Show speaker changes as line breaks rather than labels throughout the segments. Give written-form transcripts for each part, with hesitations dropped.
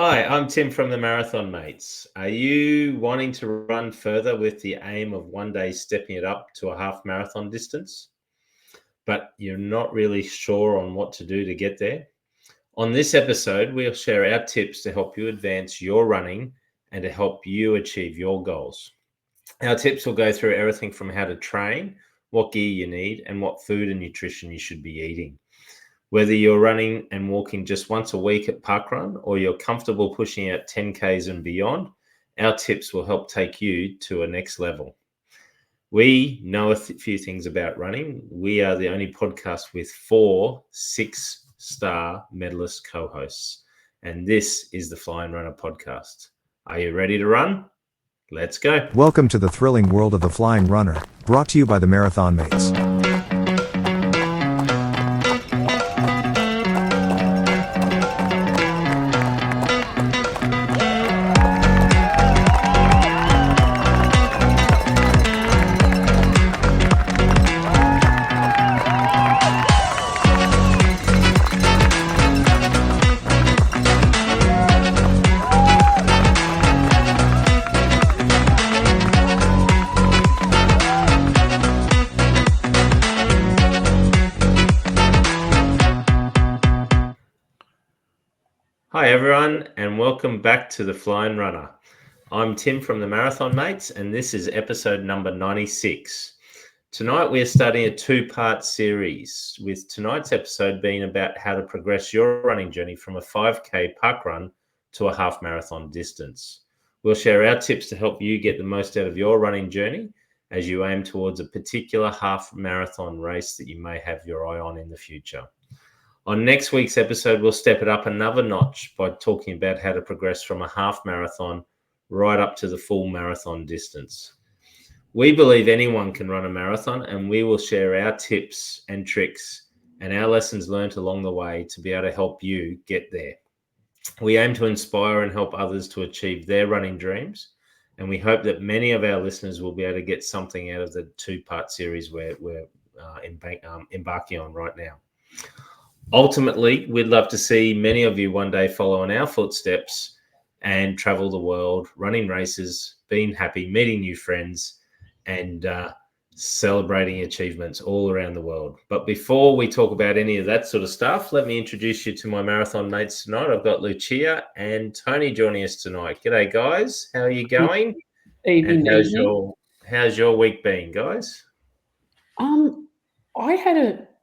Hi, I'm Tim from the Marathon Mates. Are you wanting to run further with the aim of one day stepping it up to a half marathon distance, but you're not really sure on what to do to get there? On this episode, we'll share our tips to help you advance your running and to help you achieve your goals. Our tips will go through everything from how to train, what gear you need, and what food and nutrition you should be eating. Whether you're running and walking just once a week at Parkrun or you're comfortable pushing out 10Ks and beyond, our tips will help take you to a next level. We know a few things about running. We are the only podcast with 4 6-star medalist co-hosts, and this is the Flying Runner podcast. Are you ready to run? Let's go.
Welcome to the thrilling world of the Flying Runner, brought to you by the Marathon Mates.
Hi everyone, and welcome back to the Flying Runner. I'm Tim from the Marathon Mates, and this is episode number 96. Tonight we are starting a 2-part series, with tonight's episode being about how to progress your running journey from a 5K park run to a half marathon distance. We'll share our tips to help you get the most out of your running journey as you aim towards a particular half marathon race that you may have your eye on in the future. On next week's episode, we'll step it up another notch by talking about how to progress from a half marathon right up to the full marathon distance. We believe anyone can run a marathon, and we will share our tips and tricks and our lessons learned along the way to be able to help you get there. We aim to inspire and help others to achieve their running dreams, and we hope that many of our listeners will be able to get something out of the 2-part series we're embarking on right now. Ultimately, we'd love to see many of you one day follow in our footsteps and travel the world, running races, being happy, meeting new friends, and celebrating achievements all around the world. But before we talk about any of that sort of stuff, let me introduce you to my marathon mates tonight. I've got Lucia and Tony joining us tonight. G'day, guys. How are you going?
Evening.
How's your week been, guys?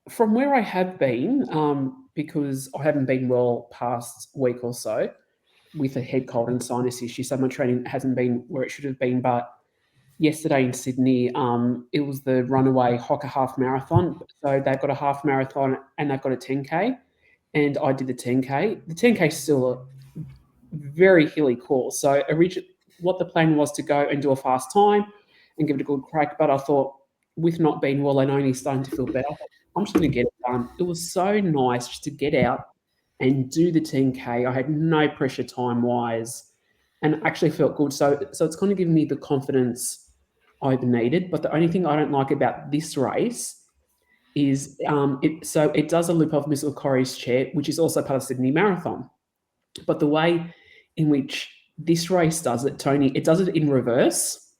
From where I have been, because I haven't been well past week or so with a head cold and sinus issue, so my training hasn't been where it should have been. But yesterday in Sydney, it was the Runaway Hocker Half Marathon. So they've got a half marathon and they've got a 10K, and I did the 10K. The 10K is still a very hilly course. So originally, what the plan was to go and do a fast time and give it a good crack, but I thought, with not being well and only starting to feel better, I'm just going to get it done. It was so nice just to get out and do the 10K. I had no pressure time-wise and actually felt good. So it's kind of given me the confidence I've needed. But the only thing I don't like about this race is it does a loop of Miss O'Corry's chair, which is also part of Sydney Marathon. But the way in which this race does it, Tony, it does it in reverse.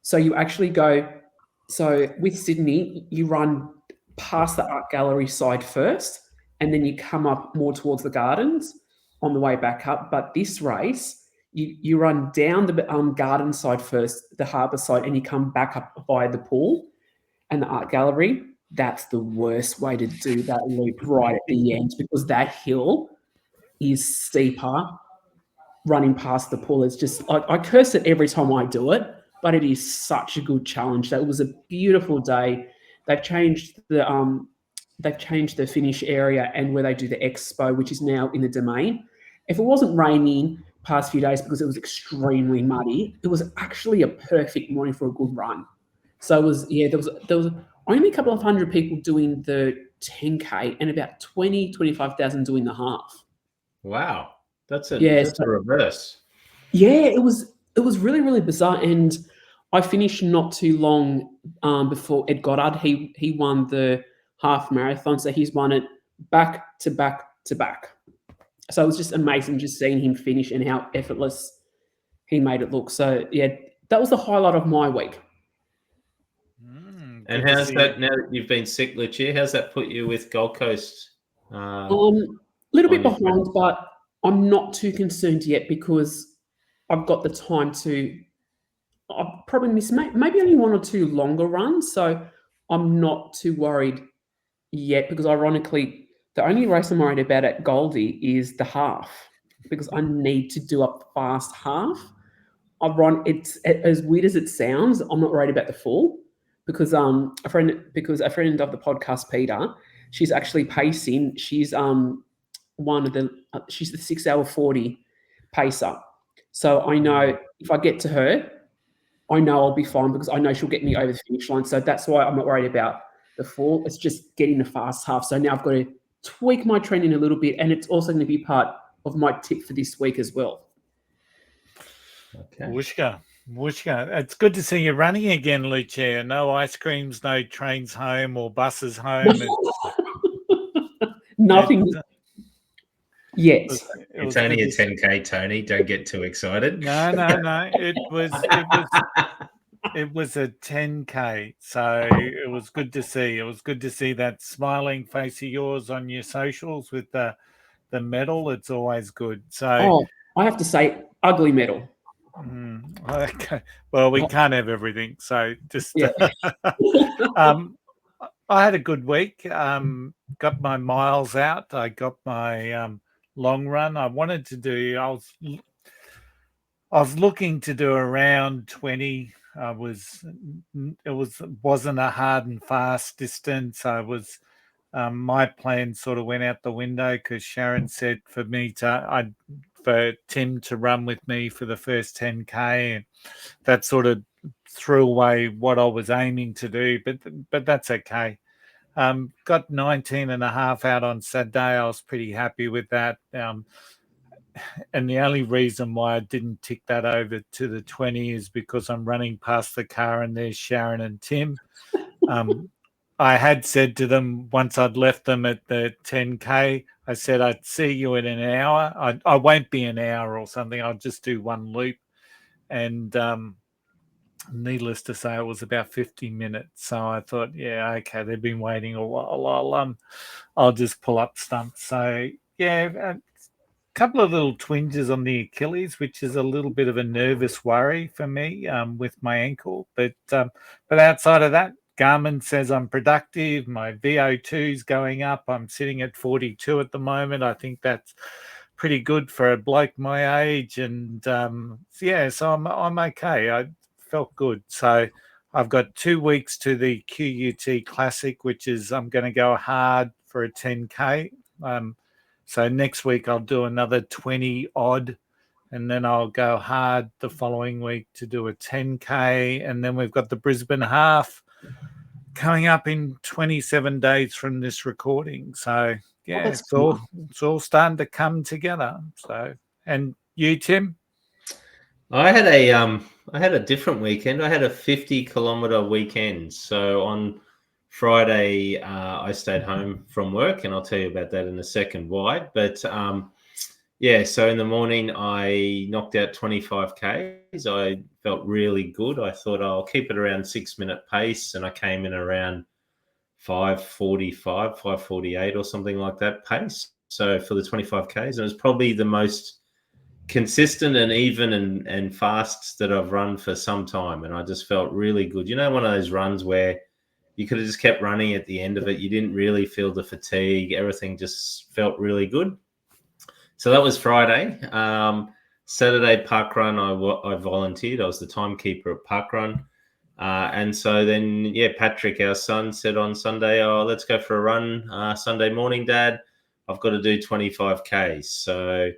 So you actually go... So with Sydney, you run past the art gallery side first, and then you come up more towards the gardens on the way back up. But this race, you run down the garden side first, the harbour side, and you come back up by the pool and the art gallery. That's the worst way to do that loop right at the end, because that hill is steeper running past the pool. It's just, I curse it every time I do it, but it is such a good challenge. That was a beautiful day. They've changed the finish area and where they do the expo, which is now in the Domain. If it wasn't raining past few days because it was extremely muddy, it was actually a perfect morning for a good run. So it was, there was only a couple of hundred people doing the 10K and about 25,000 doing the half.
Wow, that's a reverse.
Yeah, it was really, really bizarre. And I finished not too long before Ed Goddard. He won the half marathon, so he's won it back to back to back. So it was just amazing just seeing him finish and how effortless he made it look. So yeah, that was the highlight of my week.
And
good to
how's
see
that
you.
now that you've been sick, Lucia? How's that put you with Gold Coast?
Little bit
on your
behind, but I'm not too concerned yet because I've got the time to. I'll probably miss maybe only one or two longer runs, so I'm not too worried yet. Because ironically, the only race I'm worried about at Goldie is the half, because I need to do a fast half. It's as weird as it sounds. I'm not worried about the full because a friend of the podcast, Peter, she's actually pacing. She's one of the she's the 6 hour 40 pacer. So I know if I get to her, I know I'll be fine because I know she'll get me over the finish line. So that's why I'm not worried about the full. It's just getting the fast half. So now I've got to tweak my training a little bit, and it's also going to be part of my tip for this week as well.
Okay.
Wooshka. It's good to see you running again, Lucia. No ice creams, no trains home or buses home.
Nothing yet.
It's only a 10K, Tony. Don't get too excited.
No. It was a 10K, so it was good to see. It was good to see that smiling face of yours on your socials with the medal. It's always good. So,
I have to say, ugly medal.
Okay. Well, we can't have everything. So just,
Yeah.
I had a good week. Got my miles out. I got my long run. I wanted to do. I was looking to do around 20. Wasn't a hard and fast distance. My plan sort of went out the window because Sharon said for Tim to run with me for the first 10K, and that sort of threw away what I was aiming to do, but that's okay. Got 19 and a half out on Saturday. I was pretty happy with that. And the only reason why I didn't tick that over to the 20 is because I'm running past the car and there's Sharon and Tim. I had said to them once I'd left them at the 10K, I said I'd see you in an hour. I won't be an hour or something. I'll just do one loop. And needless to say, it was about 50 minutes. So I thought, yeah, okay, they've been waiting a while. I'll just pull up stumps. So yeah, a couple of little twinges on the Achilles, which is a little bit of a nervous worry for me with my ankle. But outside of that, Garmin says I'm productive. My VO2 is going up. I'm sitting at 42 at the moment. I think that's pretty good for a bloke my age. And so I'm okay. I felt good. So I've got 2 weeks to the QUT Classic, which is I'm going to go hard for a 10K. So next week I'll do another 20 odd, and then I'll go hard the following week to do a 10K. And then we've got the Brisbane Half coming up in 27 days from this recording. So yeah, it's all starting to come together. So, and you, Tim?
I had a different weekend. I had a 50-kilometer weekend. So on Friday, I stayed home from work, and I'll tell you about that in a second why. But so in the morning, I knocked out 25Ks. I felt really good. I thought I'll keep it around 6-minute pace, and I came in around 5:45, 5:48 or something like that pace. So for the 25Ks, and it was probably the most consistent and even and fast that I've run for some time, and I just felt really good. You know, one of those runs where you could have just kept running at the end of it. You didn't really feel the fatigue. Everything just felt really good. So that was Friday. Saturday, Parkrun, I volunteered. I was the timekeeper at Parkrun. And so then, Patrick, our son, said on Sunday, let's go for a run Sunday morning, Dad. I've got to do 25Ks. So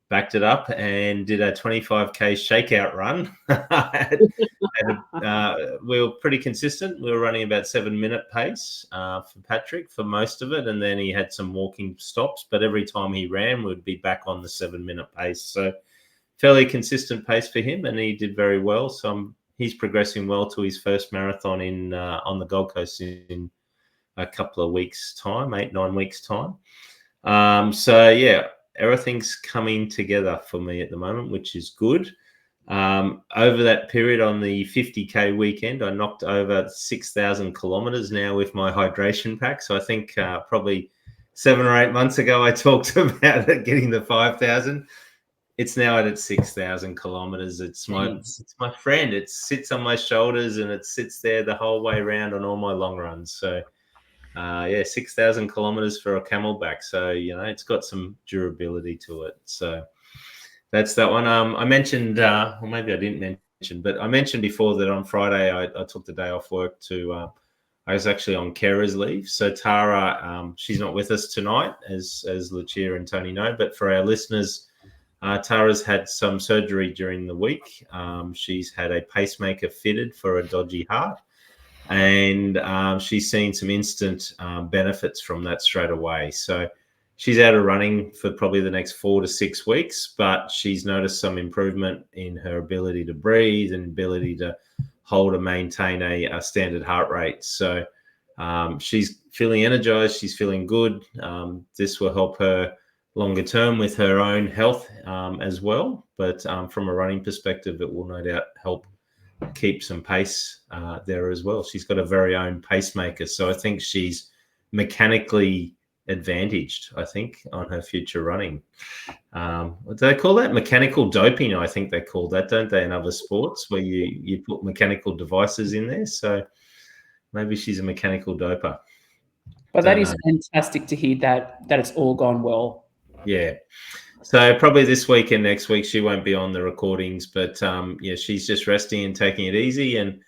backed it up and did a 25K shakeout run. We were pretty consistent. We were running about 7-minute pace for Patrick for most of it. And then he had some walking stops, but every time he ran, we'd be back on the 7-minute pace. So fairly consistent pace for him, and he did very well. So he's progressing well to his first marathon on the Gold Coast in a couple of weeks' time, 8-9 weeks' time. everything's coming together for me at the moment, which is good. Over that period on the 50K weekend, I knocked over 6,000 kilometers now with my hydration pack. So I think probably 7 or 8 months ago, I talked about getting the 5,000. It's now at 6,000 kilometers. It's my friend. It sits on my shoulders and it sits there the whole way around on all my long runs. So 6,000 kilometers for a camelback. So, it's got some durability to it. So that's that one. I mentioned, or maybe I didn't mention, but I mentioned before that on Friday, I took the day off work I was actually on carer's leave. So Tara, she's not with us tonight, as Lucia and Tony know, but for our listeners, Tara's had some surgery during the week. She's had a pacemaker fitted for a dodgy heart, and she's seen some instant benefits from that straight away. So she's out of running for probably the next 4 to 6 weeks, but she's noticed some improvement in her ability to breathe and ability to hold and maintain a standard heart rate. So she's feeling energized. She's feeling good. This will help her longer term with her own health as well. But from a running perspective, it will no doubt help keep some pace there as well. She's got a very own pacemaker. So I think she's mechanically advantaged, I think, on her future running. What do they call that? Mechanical doping, I think they call that, don't they, in other sports, where you put mechanical devices in there. So maybe she's a mechanical doper.
But that is fantastic to hear that it's all gone well.
Yeah. So probably this week and next week she won't be on the recordings, but she's just resting and taking it easy. And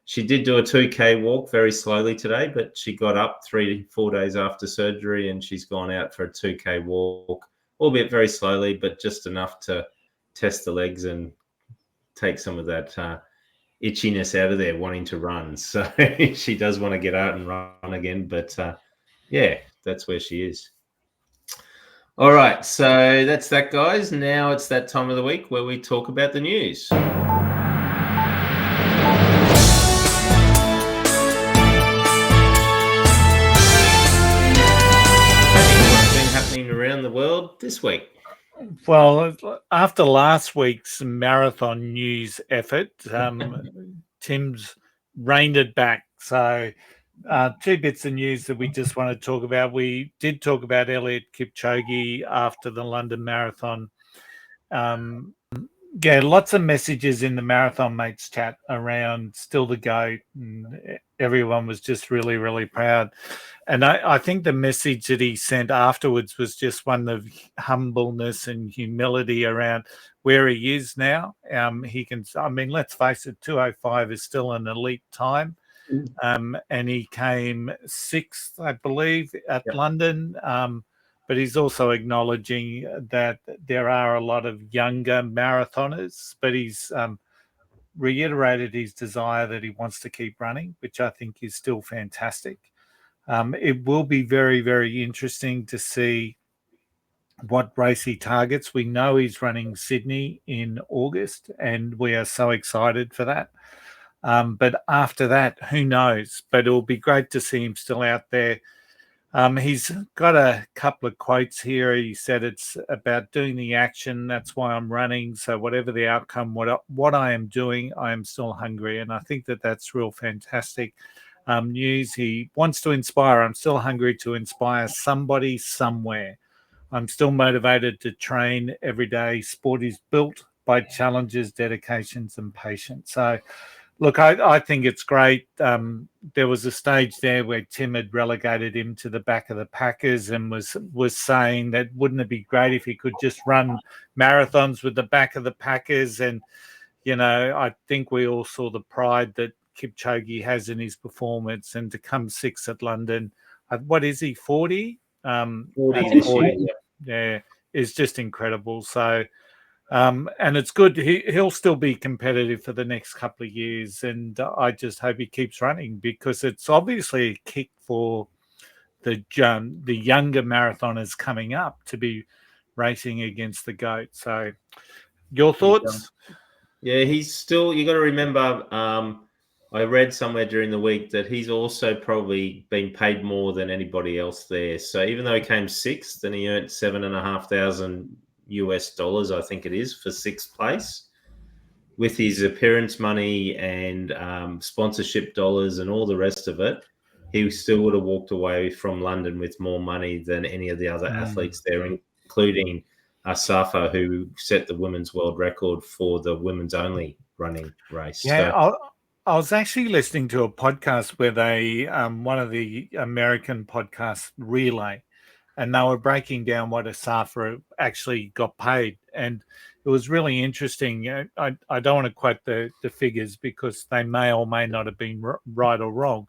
she did do a 2K walk very slowly today, but she got up 3-4 days after surgery and she's gone out for a 2K walk, albeit very slowly, but just enough to test the legs and take some of that itchiness out of there, wanting to run. So she does want to get out and run again, but that's where she is. All right, so that's that, guys. Now it's that time of the week where we talk about the news. What's been happening around the world this week?
Well, after last week's marathon news effort, Tim's reined it back. So 2 bits of news that we just want to talk about. We did talk about Eliud Kipchoge after the London Marathon. Lots of messages in the Marathon Mates chat around still the GOAT, and everyone was just really, really proud. And I think the message that he sent afterwards was just one of humbleness and humility around where he is now. Let's face it, 2:05 is still an elite time. And he came 6th, I believe, at London. But he's also acknowledging that there are a lot of younger marathoners, but he's reiterated his desire that he wants to keep running, which I think is still fantastic. It will be very, very interesting to see what race he targets. We know he's running Sydney in August, and we are so excited for that. But after that, who knows? But it'll be great to see him still out there. He's got a couple of quotes here. He said it's about doing the action. That's why I'm running. So whatever the outcome, what I am doing, I am still hungry. And I think that that's real fantastic news. He wants to inspire. I'm still hungry to inspire somebody somewhere. I'm still motivated to train every day. Sport is built by challenges, dedications, and patience. So look, I think it's great. There was a stage there where Tim had relegated him to the back of the packers and was saying that wouldn't it be great if he could just run marathons with the back of the packers? And, I think we all saw the pride that Kipchoge has in his performance, and to come 6th at London. What is he, 40?
40 this year.
Yeah, is just incredible. So, and it's good. He'll still be competitive for the next couple of years, and I just hope he keeps running, because it's obviously a kick for the younger marathoners coming up to be racing against the GOAT. So, your thoughts?
Yeah, he's still. You got to remember, I read somewhere during the week that he's also probably been paid more than anybody else there. So even though he came sixth, and he earned $7,500 I think it is, for sixth place, with his appearance money and sponsorship dollars and all the rest of it, he still would have walked away from London with more money than any of the other athletes there, including Safa, who set the women's world record for the women's only running race.
Yeah,
So,
I was actually listening to a podcast where they, one of the American podcasts, Relay, and they were breaking down what Asafa actually got paid. And it was really interesting. I don't want to quote the figures because they may or may not have been right or wrong.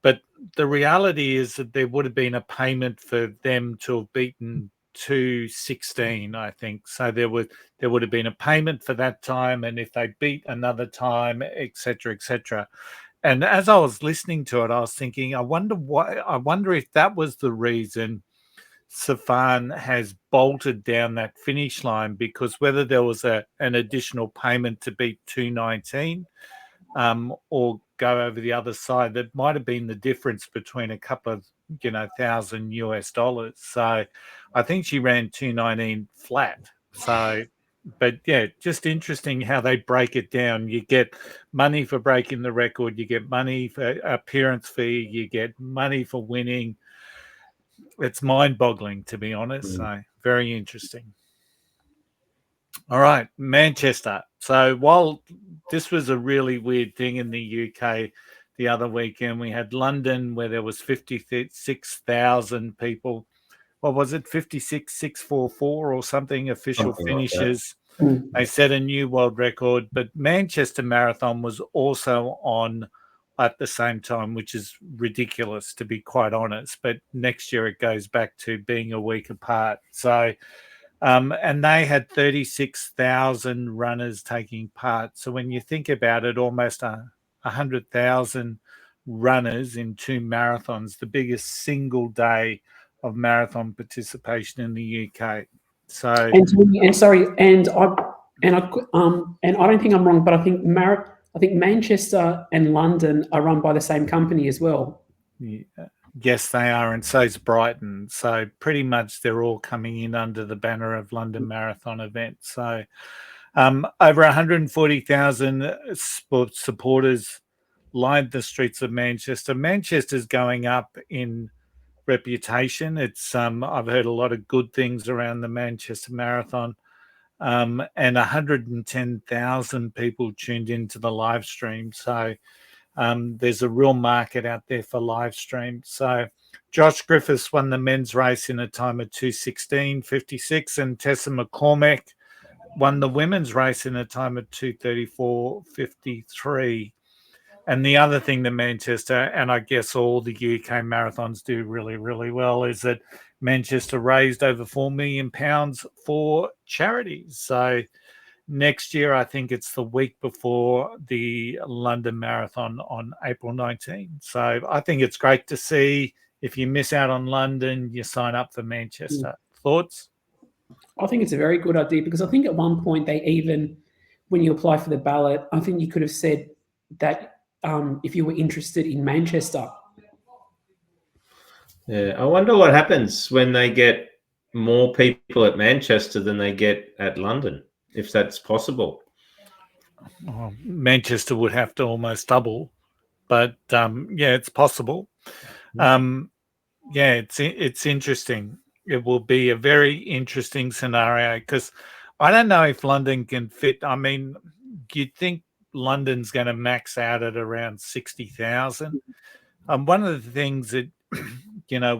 But the reality is that there would have been a payment for them to have beaten 2:16, I think. So there would have been a payment for that time, and if they beat another time, etc., etc. And as I was listening to it, I was thinking, I wonder if that was the reason Safan has bolted down that finish line, because whether there was an additional payment to beat 2:19 or go over the other side, that might have been the difference between a couple of $1,000 US. So I think she ran 2:19 flat. So, but yeah, just interesting how they break it down. You get money for breaking the record, you get money for appearance fee, you get money for winning. It's mind-boggling, to be honest. So very interesting. All right, Manchester. So while this was a really weird thing in the UK the other weekend, we had London where there was 56,000 people. What was it? 56,644 or something official
something like that.
finishes. They set a new world record, but Manchester Marathon was also on at the same time, which is ridiculous, to be quite honest. But next year it goes back to being a week apart. So, and they had 36,000 runners taking part. So when you think about it, almost 100,000 runners in two marathons, the biggest single day of marathon participation in the UK. So,
and sorry, and I don't think I'm wrong, but I think Manchester and London are run by the same company as well.
Yes, they are, and so's Brighton. So pretty much they're all coming in under the banner of London Marathon event. So over 140,000 supporters lined the streets of Manchester. Manchester's going up in reputation. It's I've heard a lot of good things around the Manchester Marathon. And 110,000 people tuned into the live stream. So there's a real market out there for live stream. So Josh Griffiths won the men's race in a time of 2:16.56, and Tessa McCormack won the women's race in a time of 2:34.53. And the other thing that Manchester, and I guess all the UK marathons do really, really well, is that Manchester raised over £4 million for charities. So next year, I think it's the week before the London Marathon on April 19. So I think it's great to see. If you miss out on London, you sign up for Manchester. Thoughts?
I think it's a very good idea, because I think at one point they even, when you apply for the ballot, I think you could have said that if you were interested in Manchester.
Yeah, I wonder what happens when they get more people at Manchester than they get at London, if that's possible.
Oh, Manchester would have to almost double, but yeah, it's possible. Yeah, it's interesting. It will be a very interesting scenario, because I don't know if London can fit. I mean, you'd think London's going to max out at around 60,000. One of the things that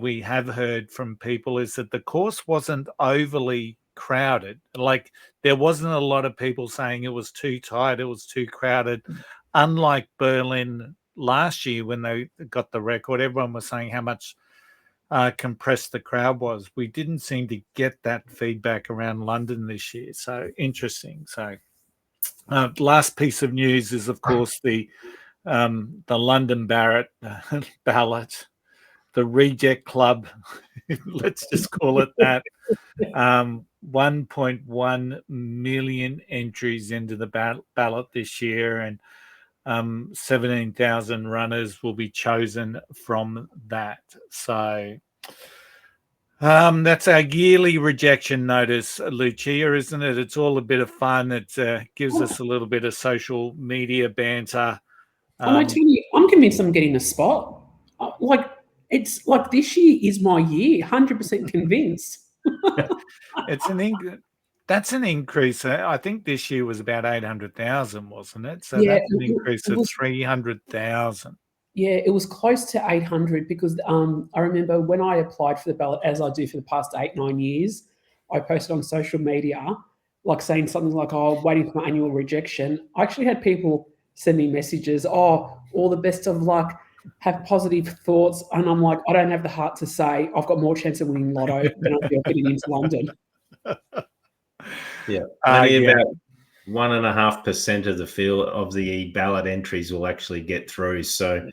we have heard from people is that the course wasn't overly crowded. Like, there wasn't a lot of people saying it was too tight, it was too crowded. Unlike Berlin last year when they got the record, everyone was saying how much compressed the crowd was. We didn't seem to get that feedback around London this year. So interesting. So last piece of news is, of course, the London ballot, the Reject Club. Let's just call it that. 1.1 million entries into the ballot this year, and 17,000 runners will be chosen from that. So that's our yearly rejection notice, Lucia, isn't it? It's all a bit of fun. It gives us a little bit of social media banter.
And I tell you, I'm convinced I'm getting a spot. It's like this year is my year. 100% convinced.
That's an increase. I think this year was about 800,000, wasn't it? So
Yeah,
that's an increase of 300,000.
Yeah, it was close to 800 because I remember when I applied for the ballot, as I do for the past 8-9 years, I posted on social media, like saying something like, "Oh, waiting for my annual rejection." I actually had people send me messages, "Oh, all the best of luck, have positive thoughts," and I'm like, I don't have the heart to say I've got more chance of winning lotto than I do of getting into London.
Yeah, only about 1.5% of the field of the ballot entries will actually get through. So,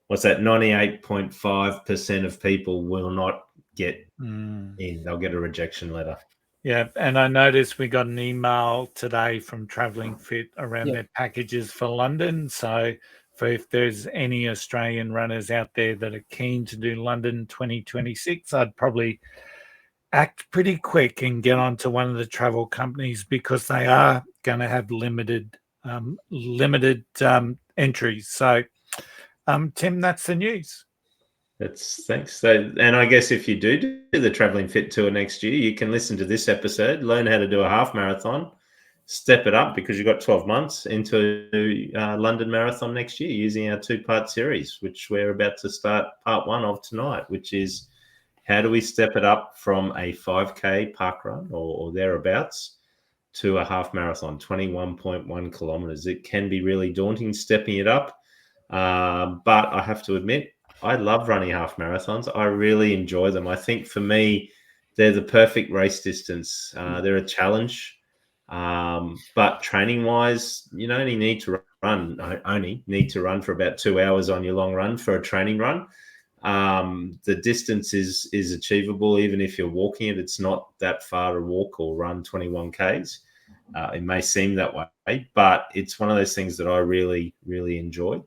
what's that? 98.5% of people will not get in. They'll get a rejection letter.
Yeah, and I noticed we got an email today from Travelling Fit around their packages for London. So, if there's any Australian runners out there that are keen to do London 2026, I'd probably act pretty quick and get onto one of the travel companies because they are going to have limited entries. So, Tim, that's the news.
Thanks. So, and I guess if you do the Travelling Fit Tour next year, you can listen to this episode, learn how to do a half marathon, step it up because you've got 12 months into London Marathon next year using our 2-part series, which we're about to start part 1 of tonight, which is how do we step it up from a 5K parkrun or thereabouts to a half marathon, 21.1 kilometers. It can be really daunting stepping it up, but I have to admit, I love running half marathons. I really enjoy them. I think for me, they're the perfect race distance. They're a challenge, but training-wise, you only need to run for about 2 hours on your long run for a training run. The distance is achievable even if you're walking it. It's not that far to walk or run 21 Ks. It may seem that way, but it's one of those things that I really, really enjoy.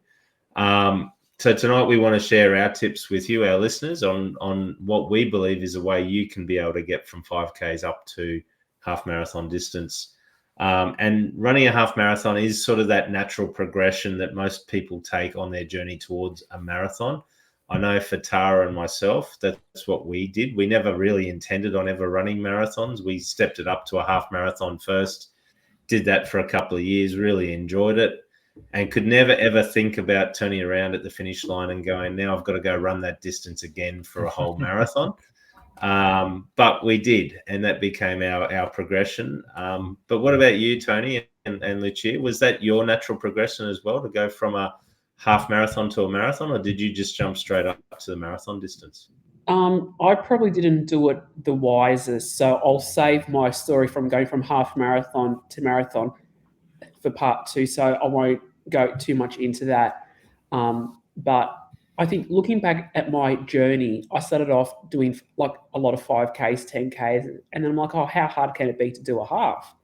So tonight we want to share our tips with you, our listeners, on what we believe is a way you can be able to get from 5Ks up to half marathon distance. And running a half marathon is sort of that natural progression that most people take on their journey towards a marathon. I know for Tara and myself, that's what we did. We never really intended on ever running marathons. We stepped it up to a half marathon first, did that for a couple of years, really enjoyed it, and could never, ever think about turning around at the finish line and going, now I've got to go run that distance again for a whole marathon. But we did, and that became our progression. But what about you, Tony and Lucia? Was that your natural progression as well, to go from a half marathon to a marathon, or did you just jump straight up to the marathon distance?
I probably didn't do it the wisest, so I'll save my story from going from half marathon to marathon for part 2, so I won't go too much into that. But I think looking back at my journey, I started off doing like a lot of 5Ks, 10Ks, and then I'm like, oh, how hard can it be to do a half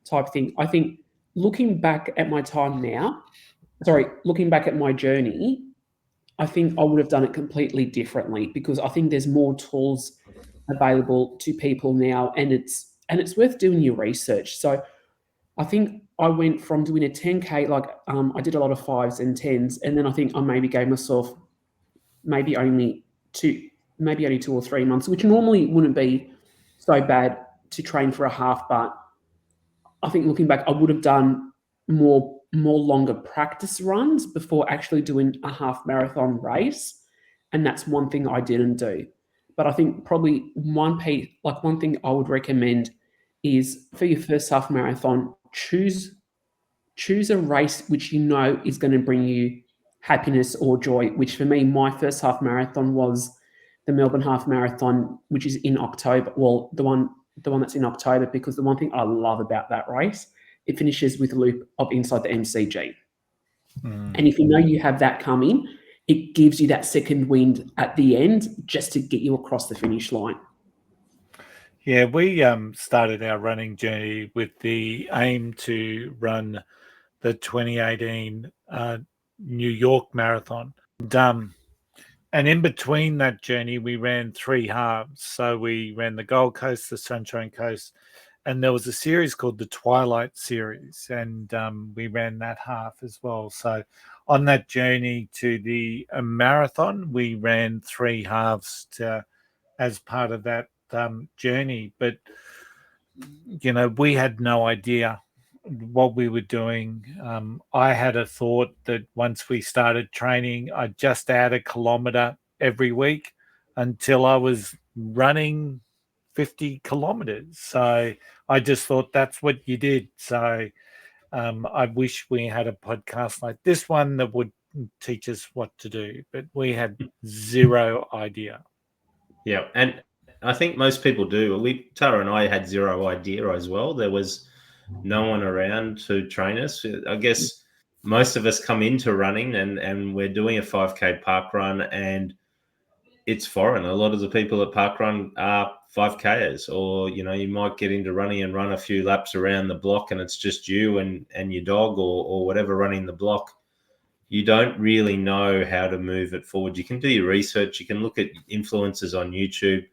type thing? I think looking back at my journey, I think I would have done it completely differently because I think there's more tools available to people now, and it's worth doing your research. So I think I went from doing a 10K, I did a lot of 5s and 10s, and then I think I maybe gave myself maybe only 2 or 3 months, which normally wouldn't be so bad to train for a half, but I think looking back, I would have done more longer practice runs before actually doing a half marathon race, and that's one thing I didn't do. But I think probably one thing I would recommend is for your first half marathon, choose a race which you know is going to bring you happiness or joy. Which for me, my first half marathon was the Melbourne Half Marathon, which is in October. Well, the one that's in October, because the one thing I love about that race, it finishes with a loop of inside the MCG. And if you know you have that coming, it gives you that second wind at the end just to get you across the finish line.
Yeah, we started our running journey with the aim to run the 2018 New York Marathon. And in between that journey, we ran 3 halves. So we ran the Gold Coast, the Sunshine Coast, and there was a series called the Twilight Series, and we ran that half as well. So on that journey to the marathon, we ran 3 halves as part of that journey. But, we had no idea what we were doing. I had a thought that once we started training, I'd just add a kilometer every week until I was running 50 kilometers. So I just thought that's what you did. So I wish we had a podcast like this one that would teach us what to do, but we had zero idea.
Yeah, and I think most people do. Tara and I had zero idea as well. There was no one around to train us. I guess most of us come into running and we're doing a 5K park run, and it's foreign. A lot of the people at Parkrun are 5Kers, or you might get into running and run a few laps around the block, and it's just you and your dog or whatever running the block. You don't really know how to move it forward. You can do your research, you can look at influencers on YouTube,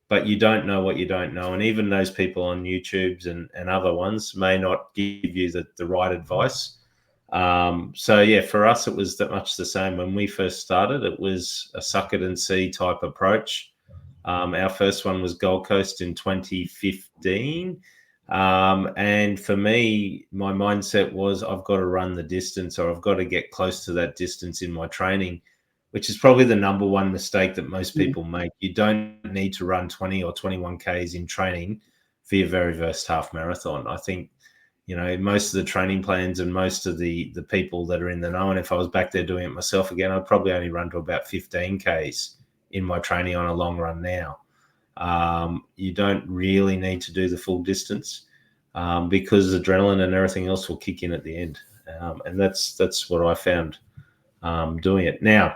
but you don't know what you don't know. And even those people on YouTube's and other ones may not give you the right advice. So yeah, for us, it was that much the same. When we first started, it was a suck it and see type approach. Our first one was Gold Coast in 2015. And for me, my mindset was I've got to run the distance, or I've got to get close to that distance in my training, which is probably the number one mistake that most people make. You don't need to run 20 or 21 Ks in training for your very first half marathon. I think, most of the training plans and most of the people that are in the know, and if I was back there doing it myself again, I'd probably only run to about 15 Ks in my training on a long run now. You don't really need to do the full distance because adrenaline and everything else will kick in at the end. And that's what I found doing it. Now,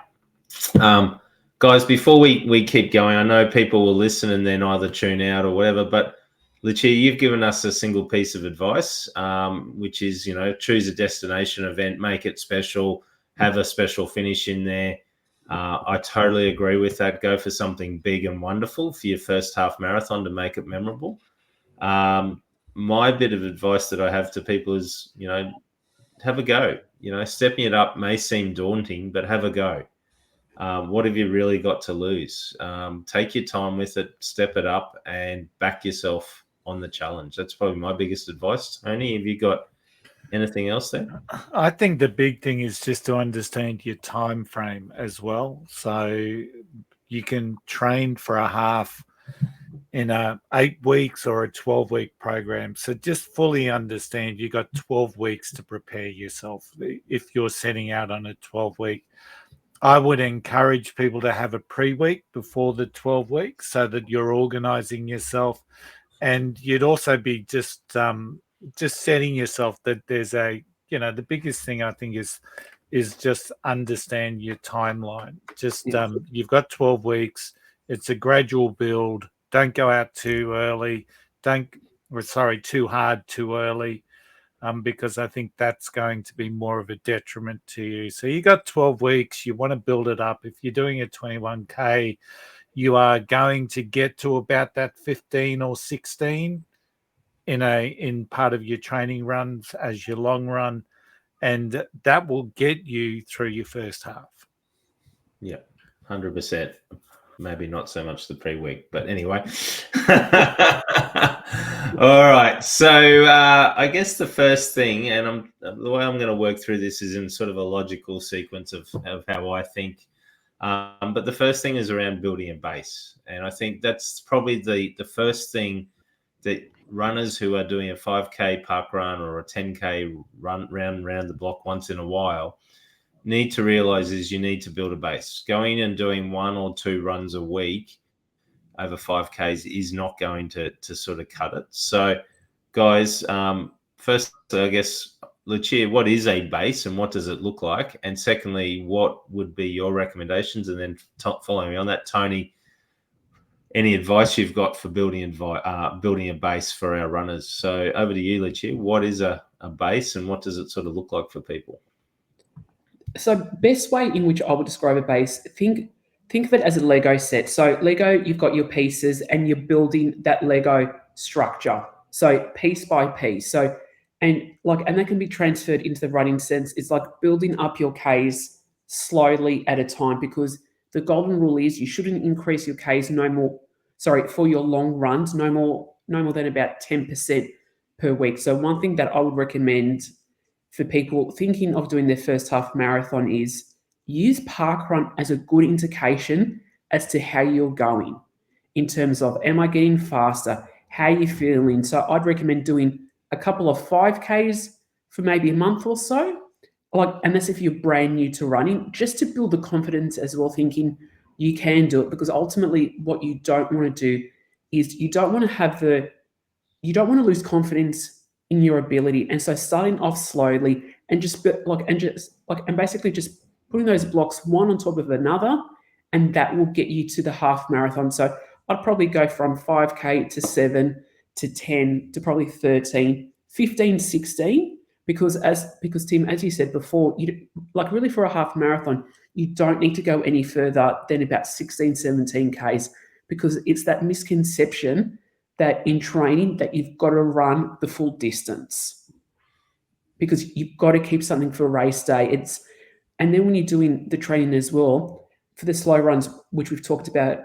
guys, before we keep going, I know people will listen and then either tune out or whatever, but Lucia, you've given us a single piece of advice, which is, choose a destination event, make it special, have a special finish in there. I totally agree with that. Go for something big and wonderful for your first half marathon to make it memorable. My bit of advice that I have to people is, have a go. Stepping it up may seem daunting, but have a go. What have you really got to lose? Take your time with it, step it up, and back yourself on the challenge. That's probably my biggest advice. Tony, have you got anything else there?
I think the big thing is just to understand your time frame as well. So you can train for a half in a 8 weeks or a 12-week program. So just fully understand you got 12 weeks to prepare yourself. If you're setting out on a 12-week, I would encourage people to have a pre-week before the 12 weeks so that you're organizing yourself. And you'd also be just setting yourself that there's the biggest thing I think is just understand your timeline. Just you've got 12 weeks. It's a gradual build. Don't go out too early. Too hard too early. Because I think that's going to be more of a detriment to you. So you got 12 weeks. You want to build it up. If you're doing a 21K, you are going to get to about that 15 or 16 in part of your training runs as your long run, and that will get you through your first half.
Yeah, 100%. Maybe not so much the pre-week, but anyway. All right. So I guess the first thing, and the way I'm going to work through this is in sort of a logical sequence of how I think. But the first thing is around building a base. And I think that's probably the first thing that runners who are doing a 5K park run or a 10K run round the block once in a while need to realize is you need to build a base. Going and doing 1 or 2 runs a week over 5Ks is not going to sort of cut it. So, guys, first, I guess, Lucia, what is a base and what does it look like? And secondly, what would be your recommendations? And then following on that, Tony, any advice you've got for building a base for our runners? So over to you, Lucia. What is a base and what does it sort of look like for people?
So best way in which I would describe a base, think of it as a Lego set. So Lego, you've got your pieces and you're building that Lego structure. So piece by piece. So and that can be transferred into the running sense. It's like building up your Ks slowly at a time, because the golden rule is you shouldn't increase your Ks for your long runs, no more than about 10% per week. So one thing that I would recommend for people thinking of doing their first half marathon is use Parkrun as a good indication as to how you're going in terms of, am I getting faster? How are you feeling? So I'd recommend doing a couple of 5Ks for maybe a month or so, and that's if you're brand new to running, just to build the confidence as well, thinking you can do it. Because ultimately what you don't want to do is you don't want to lose confidence in your ability. And so starting off slowly and basically just putting those blocks one on top of another, and that will get you to the half marathon. So I'd probably go from 5K to 7 to 10 to probably 13, 15, 16, because Tim, as you said before, really for a half marathon, you don't need to go any further than about 16, 17 Ks, because it's that misconception that in training that you've got to run the full distance, because you've got to keep something for race day. And then when you're doing the training as well, for the slow runs, which we've talked about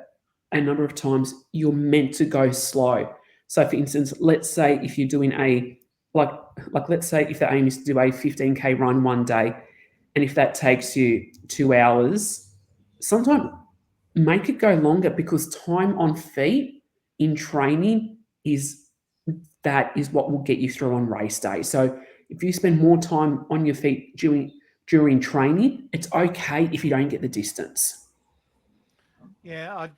a number of times, you're meant to go slow. So for instance, let's say if you're doing let's say if the aim is to do a 15K run one day, and if that takes you 2 hours, sometimes make it go longer, because time on feet in training is what will get you through on race day. So if you spend more time on your feet during training, it's okay if you don't get the distance.
Yeah, I'd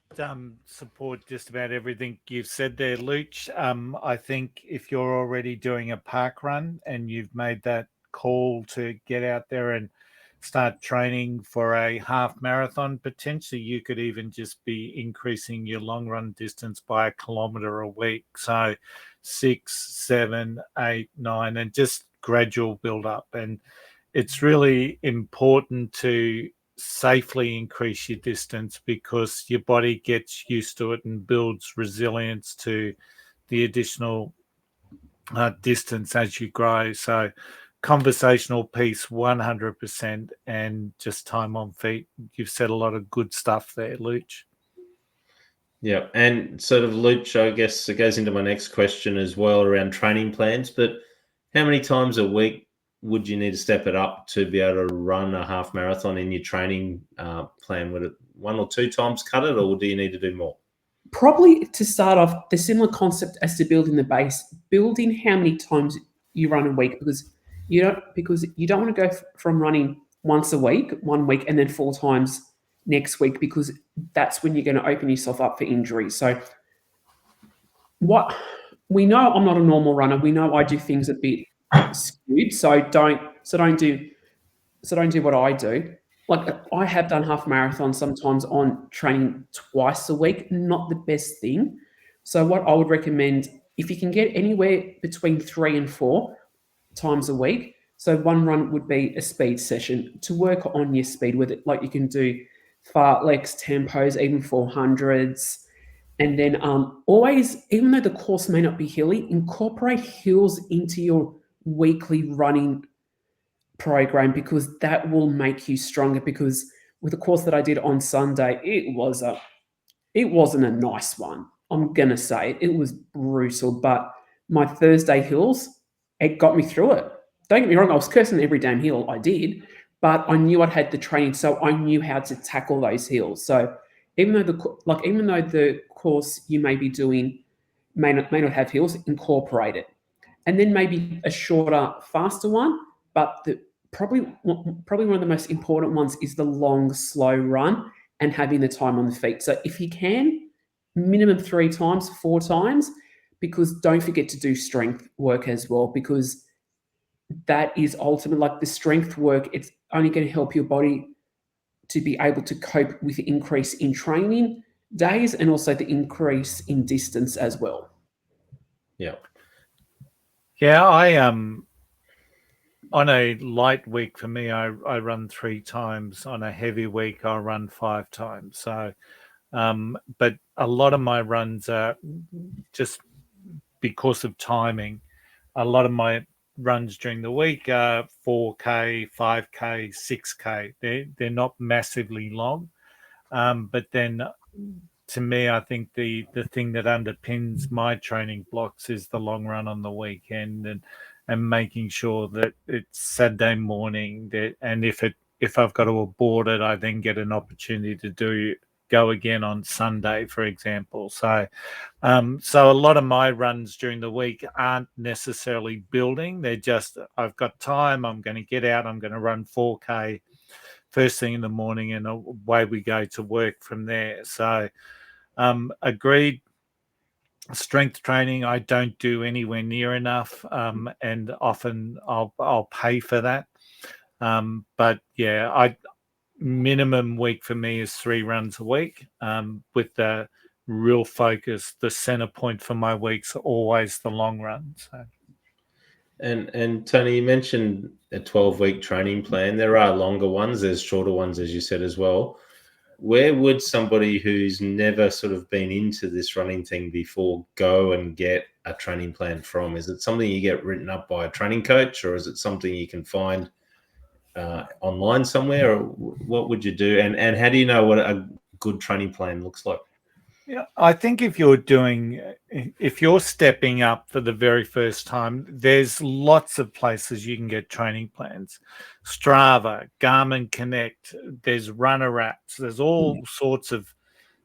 support just about everything you've said there, Luch. I think if you're already doing a park run and you've made that call to get out there and start training for a half marathon, potentially you could even just be increasing your long run distance by 1 kilometre a week. So 6, 7, 8, 9, and just gradual build up. And it's really important to safely increase your distance, because your body gets used to it and builds resilience to the additional distance as you grow. So conversational piece 100%, and just time on feet. You've said a lot of good stuff there, Luch.
Yeah, and sort of, Luch, I guess it goes into my next question as well around training plans, but how many times a week would you need to step it up to be able to run a half marathon in your training plan? Would it 1 or 2 times cut it, or do you need to do more?
Probably to start off, the similar concept as to building the base, building how many times you run a week, because you don't want to go from running once a week, 1 week, and then 4 times next week, because that's when you're going to open yourself up for injury. So what we know, I'm not a normal runner. We know I do things a bit skewed. So don't do what I do. Like, I have done half marathons sometimes on training twice a week, not the best thing. So what I would recommend, if you can get anywhere between 3 and 4 times a week. So one run would be a speed session to work on your speed with it. Like, you can do fartleks, tempos, even 400s. And then always, even though the course may not be hilly, incorporate hills into your weekly running program, because that will make you stronger. Because with the course that I did on Sunday, it wasn't a nice one. I'm gonna say it was brutal, but my Thursday hills, it got me through it. Don't get me wrong, I was cursing every damn hill I did, but I knew I'd had the training, so I knew how to tackle those hills. So even though the course you may be doing may not have hills, incorporate it. And then maybe a shorter, faster one, but probably one of the most important ones is the long, slow run and having the time on the feet. So if you can, minimum 3 times, 4 times, because don't forget to do strength work as well, because that is ultimately, like, the strength work, it's only going to help your body to be able to cope with the increase in training days and also the increase in distance as well.
Yeah.
Yeah, I On a light week for me, I run 3 times. On a heavy week, I run 5 times. So, but a lot of my runs are just because of timing. A lot of my runs during the week are 4K, 5K, 6K. They're not massively long, but then to me, I think the thing that underpins my training blocks is the long run on the weekend and making sure that it's Saturday morning and if I've got to abort it, I then get an opportunity to go again on Sunday, for example. So so a lot of my runs during the week aren't necessarily building. They're just, I've got time, I'm going to get out, I'm going to run 4K first thing in the morning, and away we go to work from there. So agreed. Strength training I don't do anywhere near enough, and often I'll pay for that. But yeah, minimum week for me is 3 runs a week, with the real focus. The center point for my weeks are always the long run. So.
And Tony, you mentioned a 12-week training plan. There are longer ones, there's shorter ones, as you said as well. Where would somebody who's never sort of been into this running thing before go and get a training plan from? Is it something you get written up by a training coach, or is it something you can find online somewhere, or what would you do? And how do you know what a good training plan looks like?
Yeah, I think if you're stepping up for the very first time, there's lots of places you can get training plans. Strava, Garmin Connect, there's Runner apps, there's all sorts of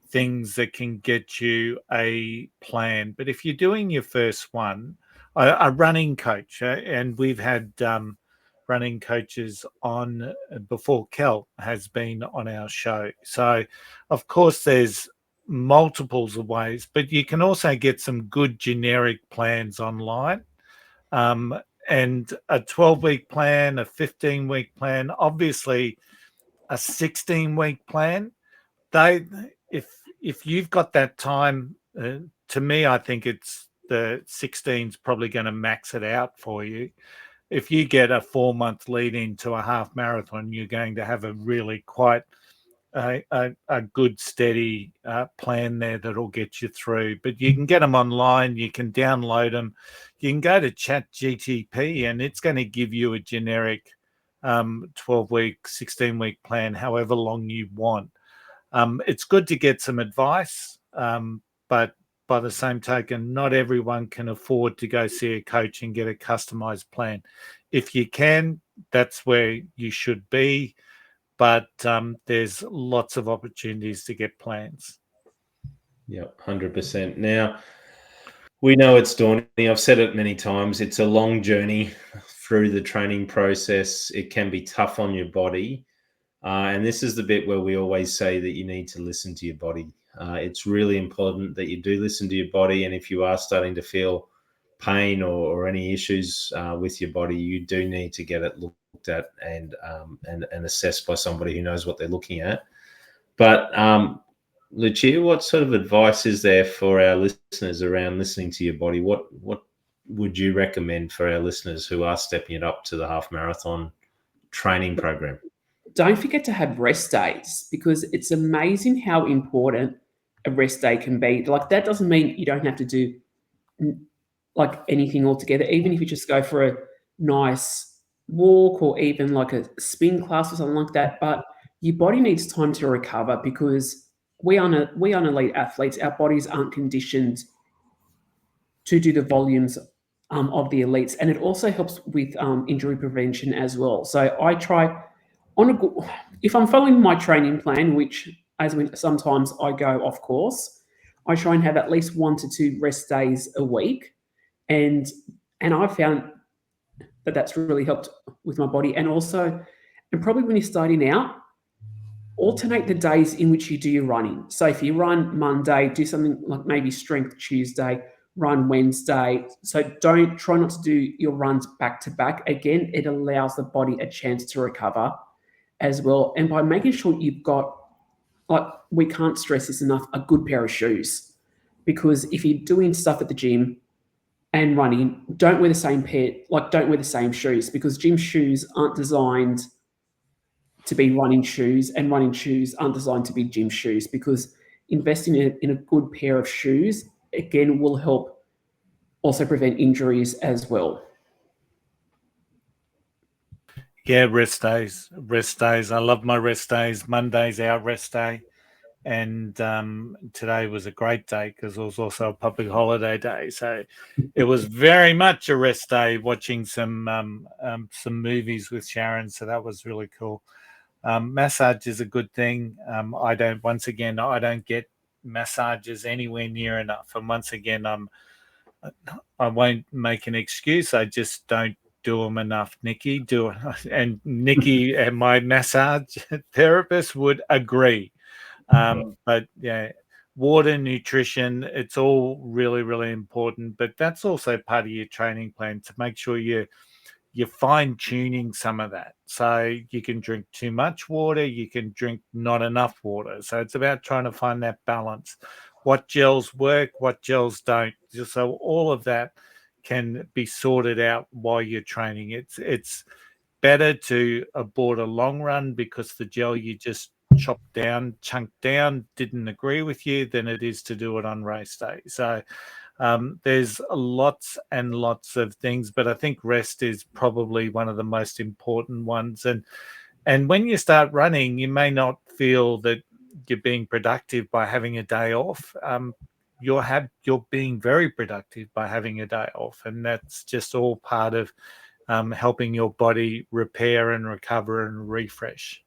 things that can get you a plan. But if you're doing your first one, a running coach, and we've had running coaches on before. Kel has been on our show. So, of course, there's multiples of ways, but you can also get some good generic plans online. And a 12-week plan, a 15-week plan, obviously a 16-week plan. If you've got that time, to me, I think it's the 16's probably going to max it out for you. If you get a 4-month lead into a half marathon, you're going to have a really quite a good steady plan there that'll get you through. But you can get them online, you can download them, you can go to ChatGTP, and it's going to give you a generic 12-week, 16-week plan, however long you want. It's good to get some advice, but by the same token, not everyone can afford to go see a coach and get a customized plan. If you can, that's where you should be. But there's lots of opportunities to get plans.
Yeah, 100%. Now, we know it's daunting. I've said it many times. It's a long journey through the training process. It can be tough on your body. And this is the bit where we always say that you need to listen to your body. It's really important that you do listen to your body. And if you are starting to feel pain or any issues with your body, you do need to get it looked at and assessed by somebody who knows what they're looking at. But Lucia, what sort of advice is there for our listeners around listening to your body? What would you recommend for our listeners who are stepping it up to the half marathon training program?
Don't forget to have rest days, because it's amazing how important a rest day can be. Like, that doesn't mean you don't have to do like anything altogether. Even if you just go for a nice walk or even like a spin class or something like that, but your body needs time to recover, because we aren't elite athletes. Our bodies aren't conditioned to do the volumes of the elites, and it also helps with injury prevention as well. So I try if I'm following my training plan, which sometimes I go off course, I try and have at least 1 to 2 rest days a week, and I've found that that's really helped with my body. And also, and probably when you're starting out, alternate the days in which you do your running. So if you run Monday, do something like maybe strength Tuesday, run Wednesday. So try not to do your runs back to back. Again, it allows the body a chance to recover as well. And by making sure you've got, like, we can't stress this enough, a good pair of shoes. Because if you're doing stuff at the gym, and running, don't wear the same pair, don't wear the same shoes, because gym shoes aren't designed to be running shoes, and running shoes aren't designed to be gym shoes, because investing in a good pair of shoes, again, will help also prevent injuries as well.
Yeah, rest days. Rest days. I love my rest days. Monday's our rest day. And today was a great day because it was also a public holiday day. So it was very much a rest day, watching some movies with Sharon. So that was really cool. Massage is a good thing. I don't get massages anywhere near enough. And once again, I won't make an excuse. I just don't do them enough. Nikki, and Nikki and my massage therapist would agree. But yeah, water, nutrition, it's all really, really important. But that's also part of your training plan, to make sure you're fine tuning some of that. So you can drink too much water, you can drink not enough water. So it's about trying to find that balance. What gels work, what gels don't. So all of that can be sorted out while you're training. It's better to abort a long run because the gel you just chopped down, chunked down, didn't agree with you, than it is to do it on race day. So there's lots and lots of things, but I think rest is probably one of the most important ones. And when you start running, you may not feel that you're being productive by having a day off. You're being very productive by having a day off, and that's just all part of helping your body repair and recover and refresh.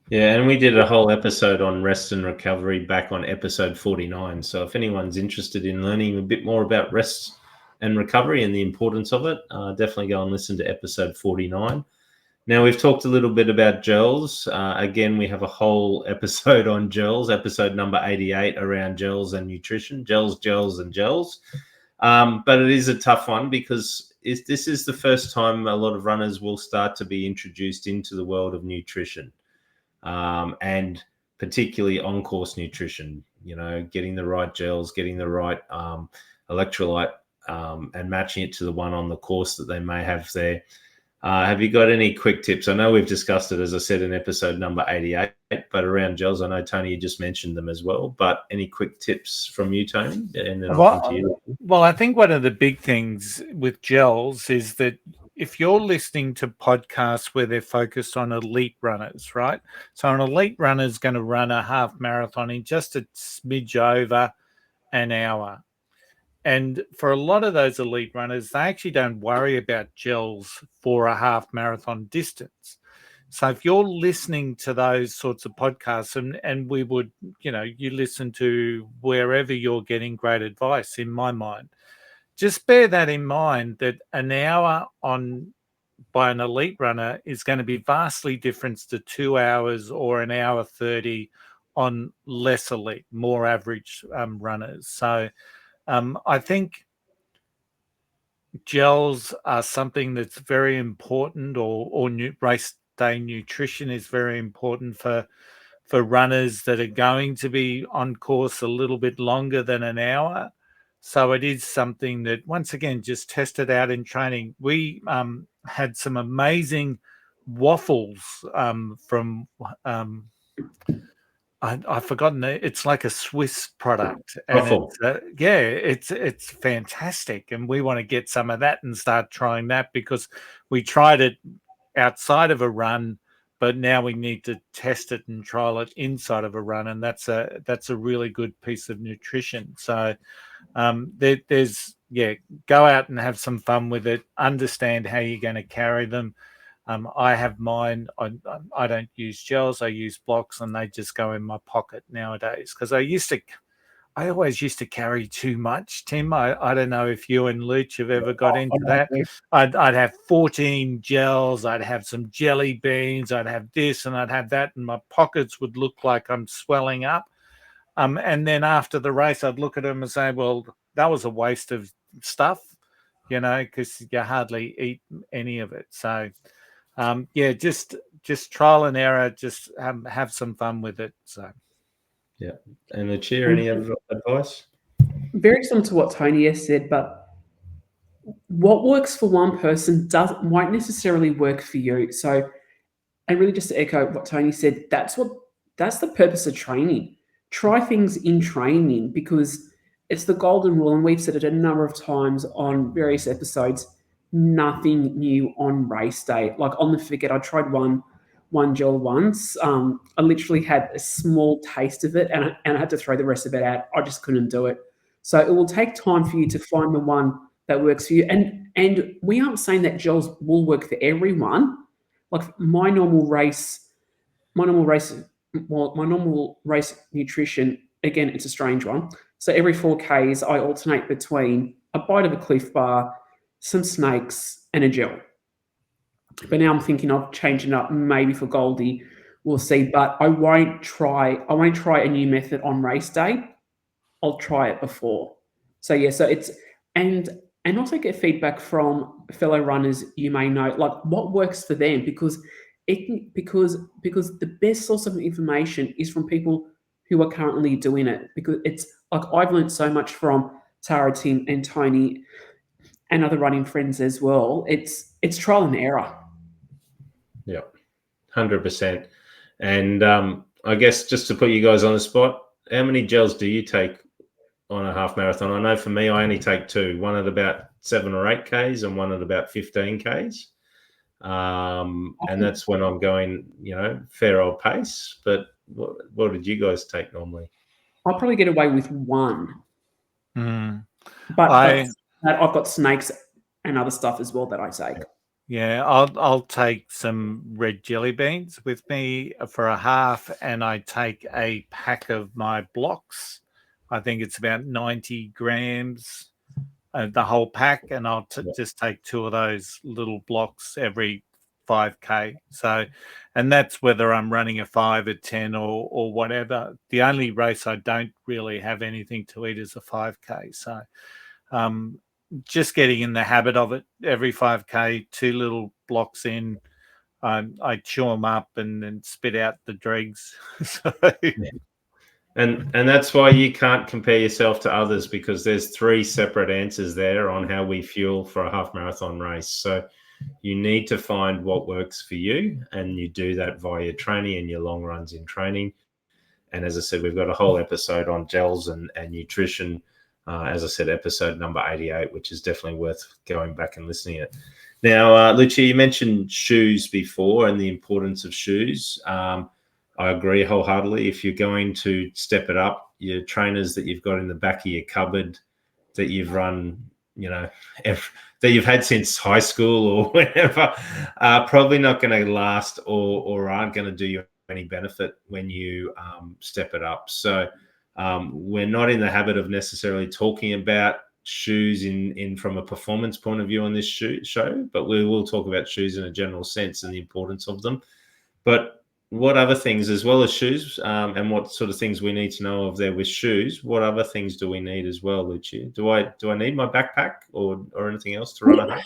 Yeah, and we did a whole episode on rest and recovery back on episode 49. So if anyone's interested in learning a bit more about rest and recovery and the importance of it, definitely go and listen to episode 49. Now, we've talked a little bit about gels. Again, we have a whole episode on gels, episode number 88, around gels and nutrition, gels, and gels. But it is a tough one because this is the first time a lot of runners will start to be introduced into the world of nutrition. And particularly on-course nutrition, getting the right gels, getting the right electrolyte, and matching it to the one on the course that they may have there. Have you got any quick tips? I know we've discussed it, as I said, in episode number 88, but around gels, I know, Tony, you just mentioned them as well, but any quick tips from you, Tony? And then I'll come to you.
Well, I think one of the big things with gels is that if you're listening to podcasts where they're focused on elite runners, right? So an elite runner is going to run a half marathon in just a smidge over an hour. And for a lot of those elite runners, they actually don't worry about gels for a half marathon distance. So if you're listening to those sorts of podcasts, and we would, you listen to wherever you're getting great advice, in my mind, just bear that in mind, that an hour by an elite runner is going to be vastly different to 2 hours or an hour 30 on less elite, more average runners. So I think gels are something that's very important, or race day nutrition is very important for runners that are going to be on course a little bit longer than an hour. So it is something that, once again, just test it out in training. We had some amazing waffles from I've forgotten it. It's like a Swiss product, and it's fantastic. And we want to get some of that and start trying that, because we tried it outside of a run, but now we need to test it and trial it inside of a run, and that's a really good piece of nutrition. So there's go out and have some fun with it. Understand how you're going to carry them. I have mine. I don't use gels. I use blocks, and they just go in my pocket nowadays, because I always used to carry too much, Tim. I don't know if you and Luch have ever got into that. I'd have 14 gels. I'd have some jelly beans. I'd have this and I'd have that, and my pockets would look like I'm swelling up. And then after the race, I'd look at them and say, well, that was a waste of stuff, because you hardly eat any of it. So just trial and error, just have some fun with it. So
yeah. And the chair, any other advice?
Very similar to what Tony has said, but what works for one person won't necessarily work for you. So, and really just to echo what Tony said, that's the purpose of training. Try things in training because it's the golden rule, and we've said it a number of times on various episodes. Nothing new on race day. Like on the Forget, I tried one gel once. I literally had a small taste of it, and I had to throw the rest of it out. I just couldn't do it. So it will take time for you to find the one that works for you. And we aren't saying that gels will work for everyone. Like my normal race nutrition, again, it's a strange one. So every 4Ks, I alternate between a bite of a Cliff Bar, some snakes, and a gel. But now I'm thinking of changing up maybe for Goldie. We'll see. But I won't try a new method on race day. I'll try it before. So yeah, so it's and also get feedback from fellow runners you may know, like what works for them, because the best source of information is from people who are currently doing it. Because it's like I've learned so much from Tara, Tim, and Tony, and other running friends as well. It's trial and error.
Yeah, 100%. And I guess just to put you guys on the spot, how many gels do you take on a half marathon? I know for me, I only take 2, one at about 7 or 8 Ks and one at about 15 Ks. And that's when I'm going, fair old pace. But what did you guys take normally?
I'll probably get away with 1. But I've got snakes and other stuff as well that I take.
Yeah, I'll take some red jelly beans with me for a half, and I take a pack of my blocks. I think it's about 90 grams, the whole pack, and I'll just take 2 of those little blocks every 5K. So, and that's whether I'm running a 5, a 10, or whatever. The only race I don't really have anything to eat is a 5K. So, just getting in the habit of it. Every 5K, 2 little blocks in. I chew them up and then spit out the dregs. So.
And that's why you can't compare yourself to others, because there's 3 separate answers there on how we fuel for a half marathon race. So you need to find what works for you, and you do that via your training and your long runs in training. And as I said, we've got a whole episode on gels and nutrition. As I said, episode number 88, which is definitely worth going back and listening to. Now, Lucia, you mentioned shoes before and the importance of shoes. I agree wholeheartedly. If you're going to step it up, your trainers that you've got in the back of your cupboard that you've run, that you've had since high school or whenever, are probably not going to last or aren't going to do you any benefit when you step it up. So we're not in the habit of necessarily talking about shoes in from a performance point of view on this show, but we will talk about shoes in a general sense and the importance of them. But what other things, as well as shoes, and what sort of things we need to know of there with shoes, what other things do we need as well, Lucia? Do I need my backpack or anything else to run a half?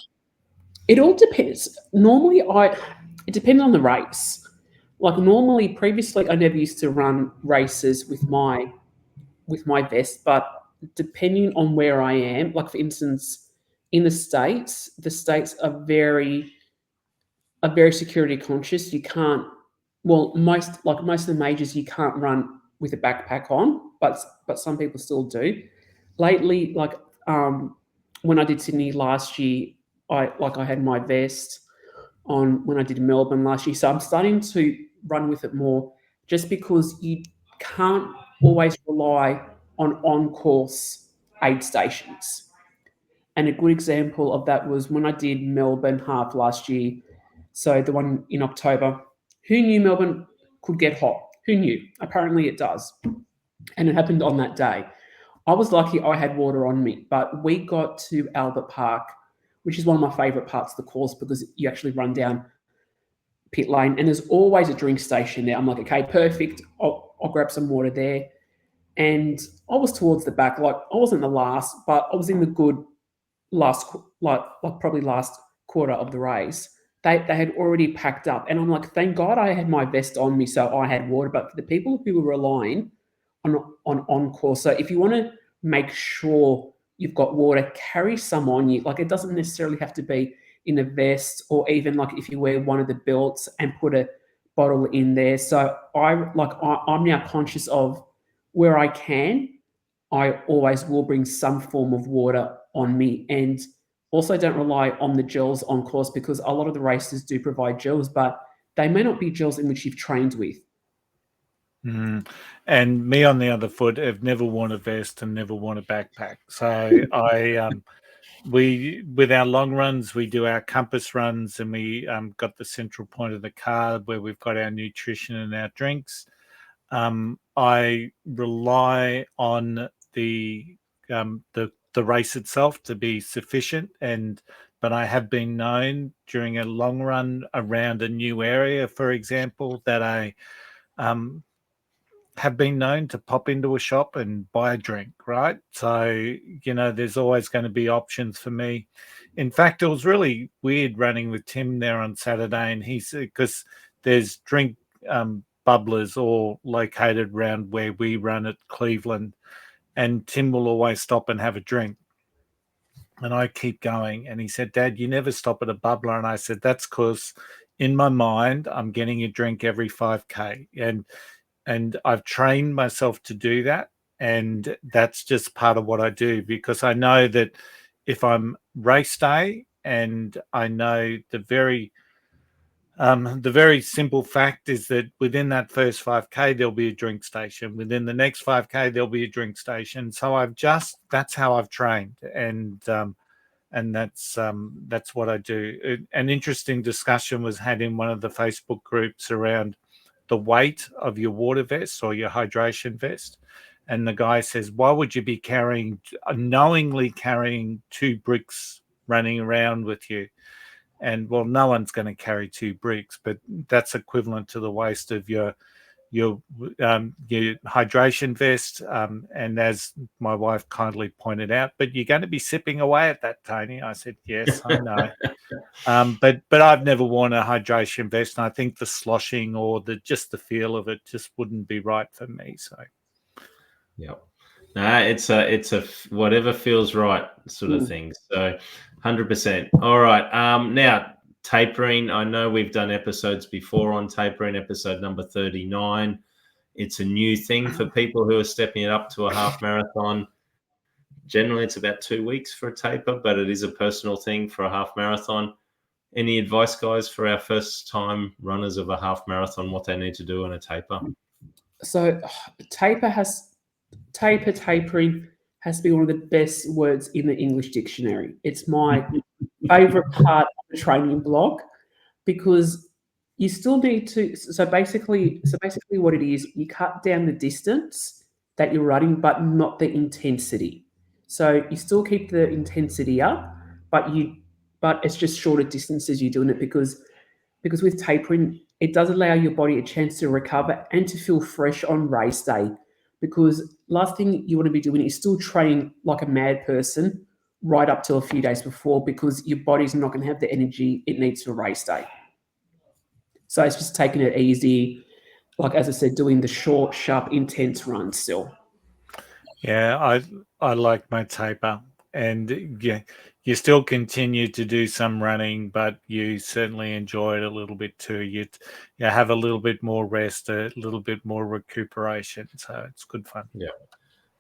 It all depends. Normally, it depends on the race. Like normally, previously, I never used to run races with my vest, but depending on where I am, like for instance, in the States are very security conscious. You can't, most of the majors, you can't run with a backpack on, but some people still do. Lately, when I did Sydney last year, I had my vest on when I did Melbourne last year. So I'm starting to run with it more, just because you can't always rely on course aid stations. And a good example of that was when I did Melbourne half last year. So the one in October. Who knew Melbourne could get hot? Who knew? Apparently it does. And it happened on that day. I was lucky I had water on me, but we got to Albert Park, which is one of my favourite parts of the course because you actually run down pit lane and there's always a drink station there. I'm like, okay, perfect. I'll grab some water there. And I was towards the back, like I wasn't the last, but I was in the good last, probably last quarter of the race. They had already packed up, and I'm like, thank God I had my vest on me, so I had water. But for the people who were relying on course, so if you want to make sure you've got water, carry some on you. Like, it doesn't necessarily have to be in a vest, or even like if you wear one of the belts and put a bottle in there. So I'm now conscious of where I can, I always will bring some form of water on me, and also don't rely on the gels on course, because a lot of the races do provide gels, but they may not be gels in which you've trained with.
And me on the other foot, have never worn a vest and never worn a backpack. So we, with our long runs, we do our compass runs, and we got the central point of the car where we've got our nutrition and our drinks. I rely on the race itself to be sufficient, but I have been known during a long run around a new area, for example, that I have been known to pop into a shop and buy a drink, right? So, there's always going to be options for me. In fact, it was really weird running with Tim there on Saturday, and he said, because there's drink bubblers all located around where we run at Cleveland, and Tim will always stop and have a drink. And I keep going. And he said, Dad, you never stop at a bubbler. And I said, that's because in my mind, I'm getting a drink every 5K. And I've trained myself to do that. And that's just part of what I do, because I know that if I'm race day, and I know the very simple fact is that within that first 5K, there'll be a drink station. Within the next 5K, there'll be a drink station. So that's how I've trained. And that's what I do. An interesting discussion was had in one of the Facebook groups around the weight of your water vest or your hydration vest. And the guy says, why would you be knowingly carrying 2 bricks running around with you? And well, no one's going to carry 2 bricks, but that's equivalent to the waste of your hydration vest. And as my wife kindly pointed out, but you're going to be sipping away at that, Tony. I said, yes, I know. But I've never worn a hydration vest, and I think the sloshing or just the feel of it just wouldn't be right for me. So,
yeah, no, it's a whatever feels right sort of thing. So, 100%. All right. Now tapering. I know we've done episodes before on tapering, episode number 39. It's a new thing for people who are stepping it up to a half marathon. Generally, it's about 2 weeks for a taper, but it is a personal thing for a half marathon. Any advice, guys, for our first time runners of a half marathon, what they need to do on a taper?
So tapering has to be one of the best words in the English dictionary. It's my favorite part of the training blog, because you still need to. So basically, what it is, you cut down the distance that you're running, but not the intensity. So you still keep the intensity up, but it's just shorter distances you're doing it, because with tapering, it does allow your body a chance to recover and to feel fresh on race day. Because last thing you want to be doing is still training like a mad person right up till a few days before, because your body's not going to have the energy it needs for race day. So it's just taking it easy, like as I said, doing the short, sharp, intense runs still.
Yeah, I like my taper, and yeah, you still continue to do some running, but you certainly enjoy it a little bit too. You have a little bit more rest, a little bit more recuperation, so it's good fun.
Yeah,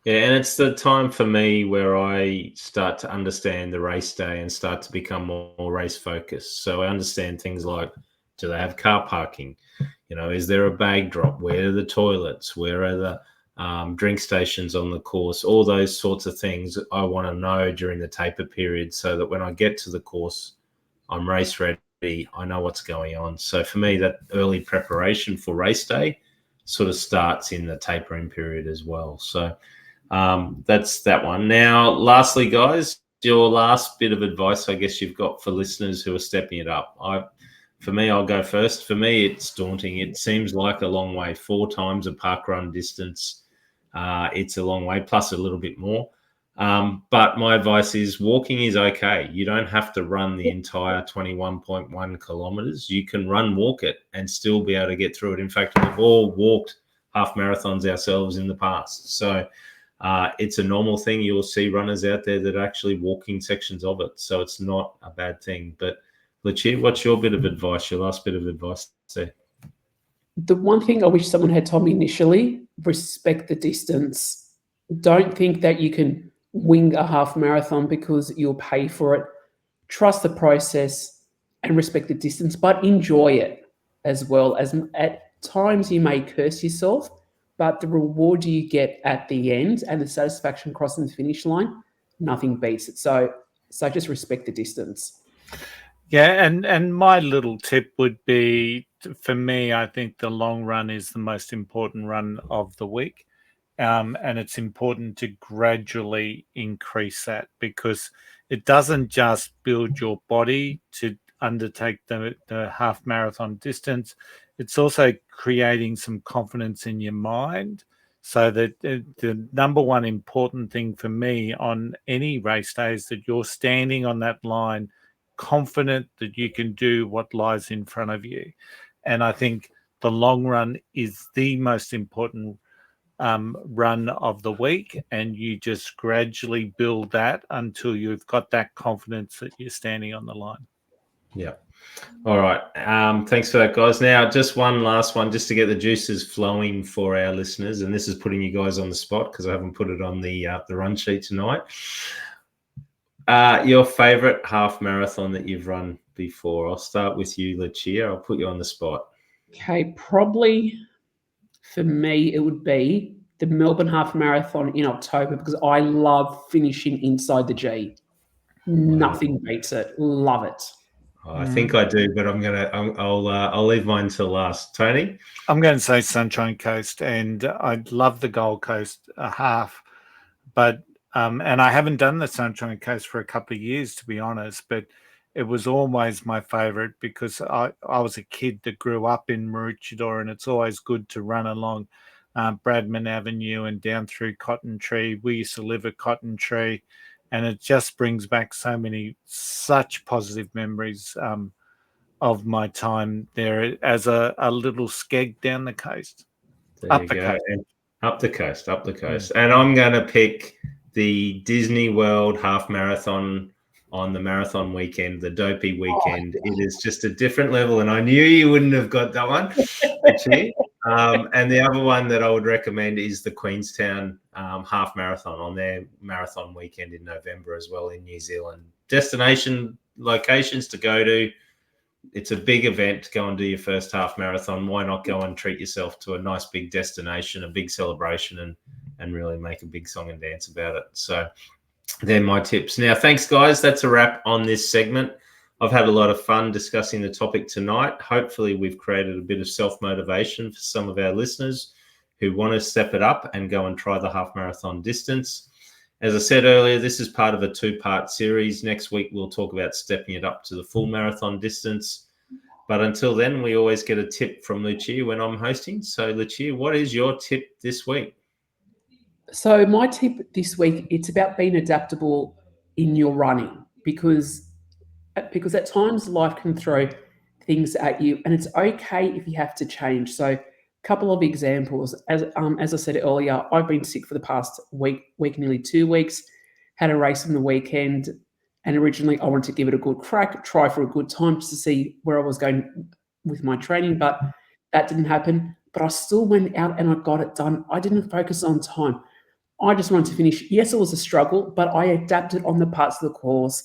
and it's the time for me where I start to understand the race day and start to become more race focused. So I understand things like, do they have car parking? Is there a bag drop? Where are the toilets? Where are the drink stations on the course? All those sorts of things I want to know during the taper period, so that when I get to the course, I'm race ready. I know what's going on. So for me, that early preparation for race day sort of starts in the tapering period as well. So that's that one. Now, lastly, guys, your last bit of advice, I guess you've got for listeners who are stepping it up. For me, I'll go first. For me, it's daunting. It seems like a long way. 4 times a parkrun distance. It's a long way, plus a little bit more. But my advice is walking is okay. You don't have to run the entire 21.1 kilometers. You can walk it and still be able to get through it. In fact, we've all walked half marathons ourselves in the past. So it's a normal thing. You'll see runners out there that are actually walking sections of it. So it's not a bad thing. But Lucia, what's your bit of advice, your last bit of advice there?
The one thing I wish someone had told me initially, respect the distance. Don't think that you can wing a half marathon because you'll pay for it. Trust the process and respect the distance, but enjoy it as well. As at times you may curse yourself, but the reward you get at the end and the satisfaction crossing the finish line, nothing beats it. So just respect the distance.
Yeah, and my little tip would be, for me, I think the long run is the most important run of the week. And it's important to gradually increase that, because it doesn't just build your body to undertake the half marathon distance. It's also creating some confidence in your mind, so that the number one important thing for me on any race day is that you're standing on that line confident that you can do what lies in front of you. And I think the long run is the most important run of the week, and you just gradually build that until you've got that confidence that you're standing on the line.
Yeah. All right. Thanks for that, guys. Now, just one last one, just to get the juices flowing for our listeners, and this is putting you guys on the spot because I haven't put it on the run sheet tonight. Your favorite half marathon that you've run before? I'll start with you, Lucia. I'll put you on the spot.
Okay, probably for me, it would be the Melbourne Half Marathon in October, because I love finishing inside the G. Nothing beats it. Love it.
I think I do, but I'll leave mine till last. Tony?
I'm going to say Sunshine Coast, and I love the Gold Coast half, but and I haven't done the Sunshine Coast for a couple of years, to be honest, but it was always my favourite because I was a kid that grew up in Maroochydore, and it's always good to run along Bradman Avenue and down through Cotton Tree. We used to live at Cotton Tree, and it just brings back such positive memories of my time there as a little skeg down the coast.
Up the coast. And I'm going to pick the Disney World Half Marathon on the marathon weekend, the Dopey weekend. It is just a different level, and I knew you wouldn't have got that one, actually. And the other one that I would recommend is the Queenstown Half Marathon on their marathon weekend in November as well in New Zealand. Destination locations to go to. It's a big event to go and do your first half marathon. Why not go and treat yourself to a nice big destination, a big celebration, and really make a big song and dance about it. So they're my tips. Now, thanks, guys. That's a wrap on this segment. I've had a lot of fun discussing the topic tonight. Hopefully, we've created a bit of self-motivation for some of our listeners who want to step it up and go and try the half marathon distance. As I said earlier, this is part of a two-part series. Next week, we'll talk about stepping it up to the full marathon distance. But until then, we always get a tip from Lucia when I'm hosting. So, Lucia, what is your tip this week?
So my tip this week, it's about being adaptable in your running, because at times life can throw things at you, and it's okay if you have to change. So couple of examples. As I said earlier, I've been sick for the past week, nearly 2 weeks, had a race on the weekend, and originally I wanted to give it a good crack, try for a good time just to see where I was going with my training, but that didn't happen. But I still went out and I got it done. I didn't focus on time. I just wanted to finish. Yes, it was a struggle, but I adapted on the parts of the course.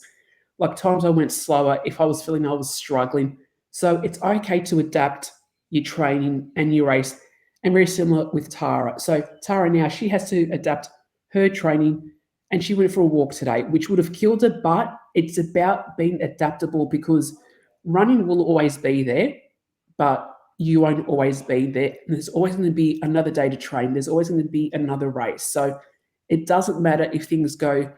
Like times I went slower if I was feeling I was struggling. So it's okay to adapt your training and your race, and very similar with Tara. So Tara now, she has to adapt her training, and she went for a walk today, which would have killed her, but it's about being adaptable, because running will always be there, but you won't always be there. There's always going to be another day to train. There's always going to be another race. So it doesn't matter if things don't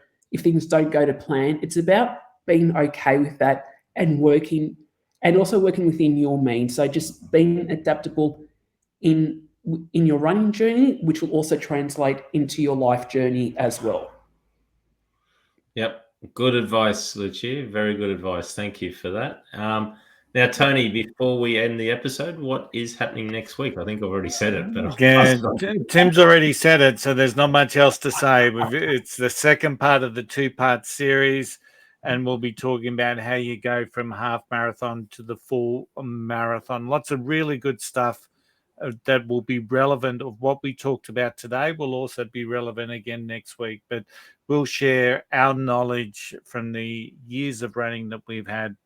go to plan. It's about being okay with that and working, and also working within your means. So just being adaptable in your running journey, which will also translate into your life journey as well.
Yep. Good advice, Lucia. Very good advice. Thank you for that. Now, Tony, before we end the episode, what is happening next week? I think I've already said it, but
Tim's already said it, so there's not much else to say. It's the second part of the two-part series, and we'll be talking about how you go from half marathon to the full marathon. Lots of really good stuff that will be relevant of what we talked about today will also be relevant again next week. But we'll share our knowledge from the years of running that we've had,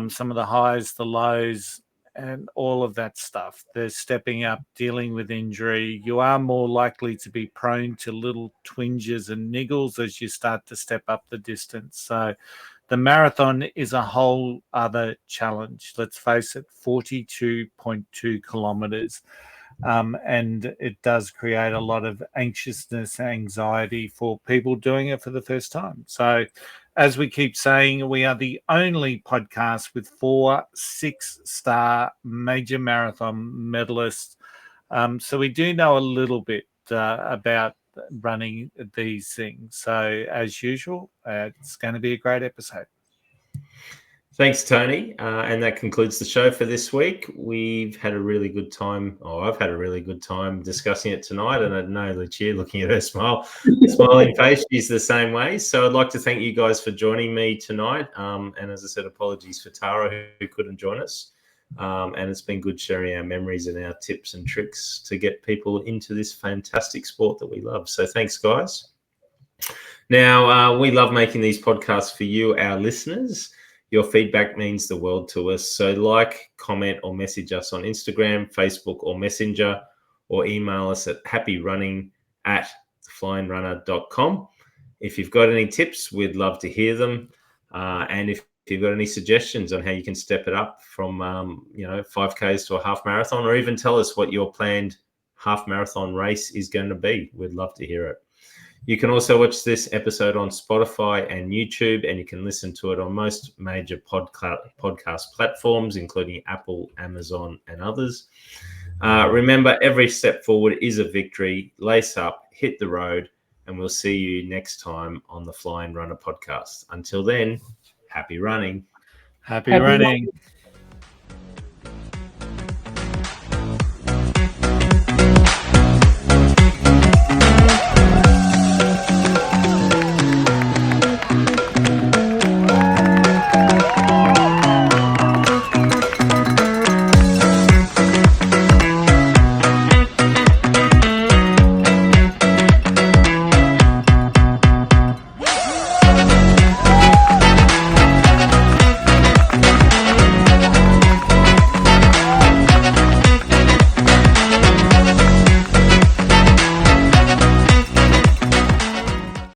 some of the highs, the lows, and all of that stuff. They're stepping up, dealing with injury. You are more likely to be prone to little twinges and niggles as you start to step up the distance. So the marathon is a whole other challenge. Let's face it, 42.2 kilometers. And it does create a lot of anxiousness, anxiety for people doing it for the first time. So as we keep saying, we are the only podcast with 4 6-star major marathon medalists. So we do know a little bit about running these things. So as usual, it's going to be a great episode.
Thanks, Tony. And that concludes the show for this week. We've had a really good time. I've had a really good time discussing it tonight. And I know Lucia, looking at her smiling face, she's the same way. So I'd like to thank you guys for joining me tonight. And as I said, apologies for Tara, who couldn't join us. And it's been good sharing our memories and our tips and tricks to get people into this fantastic sport that we love. So thanks, guys. Now, we love making these podcasts for you, our listeners. Your feedback means the world to us. So like, comment, or message us on Instagram, Facebook, or Messenger, or email us at happyrunning@theflyingrunner.com. If you've got any tips, we'd love to hear them. And if you've got any suggestions on how you can step it up from 5Ks to a half marathon, or even tell us what your planned half marathon race is going to be, we'd love to hear it. You can also watch this episode on Spotify and YouTube, and you can listen to it on most major podcast platforms, including Apple, Amazon, and others. Remember, every step forward is a victory. Lace up, hit the road, and we'll see you next time on the Flying Runner podcast. Until then, happy running.
Happy running.